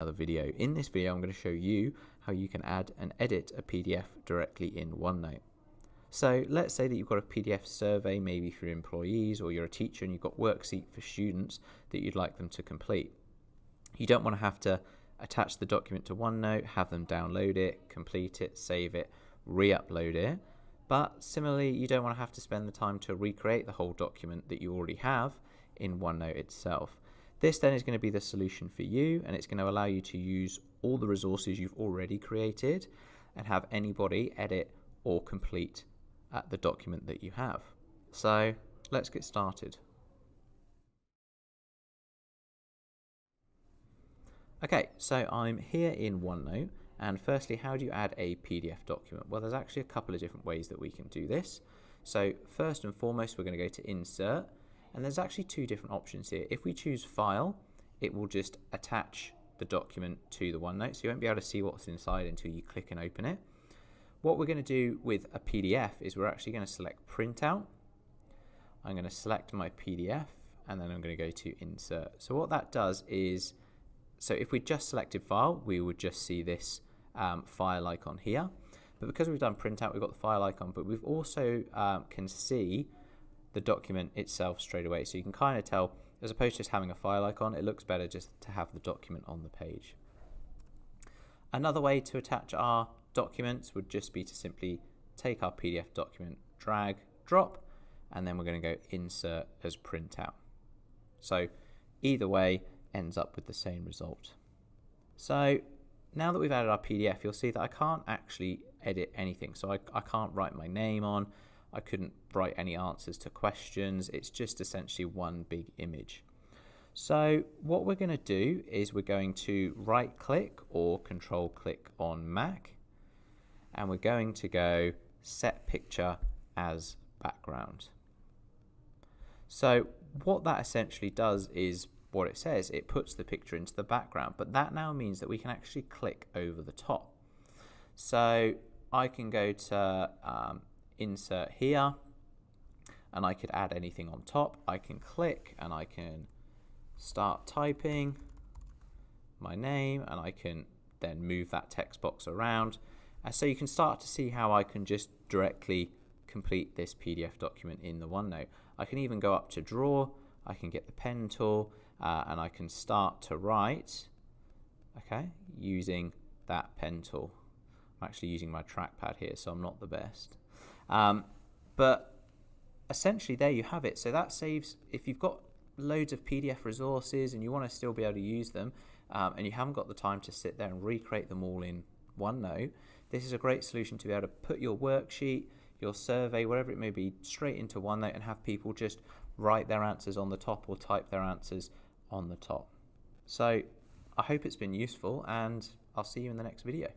Another video. In this video I'm going to show you how you can add and edit a PDF directly in OneNote. So let's say that you've got a PDF survey maybe for your employees, or you're a teacher and you've got worksheet for students that you'd like them to complete. You don't want to have to attach the document to OneNote, have them download it, complete it, save it, re-upload it. But similarly, you don't want to have to spend the time to recreate the whole document that you already have in OneNote itself. This then is going to be the solution for you, and it's going to allow you to use all the resources you've already created and have anybody edit or complete the document that you have. So let's get started. Okay, so I'm here in OneNote, and firstly, how do you add a PDF document? Well, there's actually a couple of different ways that we can do this. So first and foremost, we're going to go to Insert, and there's actually two different options here. If we choose File, it will just attach the document to the OneNote, so you won't be able to see what's inside until you click and open it. What we're going to do with a PDF is we're actually going to select Printout. I'm going to select my PDF, and then I'm going to go to Insert. So what that does is, so if we just selected File, we would just see this file icon here. But because we've done Printout, we've got the file icon, but we've also can see the document itself straight away. So you can kind of tell, as opposed to just having a file icon, it looks better just to have the document on the page. Another way to attach our documents would just be to simply take our PDF document, drag, drop, and then we're going to go Insert as Printout. So either way ends up with the same result. So now that we've added our PDF, you'll see that I can't actually edit anything. So I can't write my name on, I couldn't write any answers to questions. It's just essentially one big image. So what we're going to do is we're going to right click or control click on Mac, and we're going to go set picture as background. So what that essentially does is what it says, it puts the picture into the background, but that now means that we can actually click over the top. So I can go to Insert here, and I could add anything on top. I can click and I can start typing my name, and I can then move that text box around. And so you can start to see how I can just directly complete this PDF document in the OneNote. I can even go up to draw, I can get the pen tool, and I can start to write, okay, using that pen tool. I'm actually using my trackpad here, so I'm not the best. But essentially there you have it. So that saves, if you've got loads of PDF resources and you want to still be able to use them, and you haven't got the time to sit there and recreate them all in OneNote, this is a great solution to be able to put your worksheet, your survey, whatever it may be, straight into OneNote and have people just write their answers on the top or type their answers on the top. So I hope it's been useful, and I'll see you in the next video.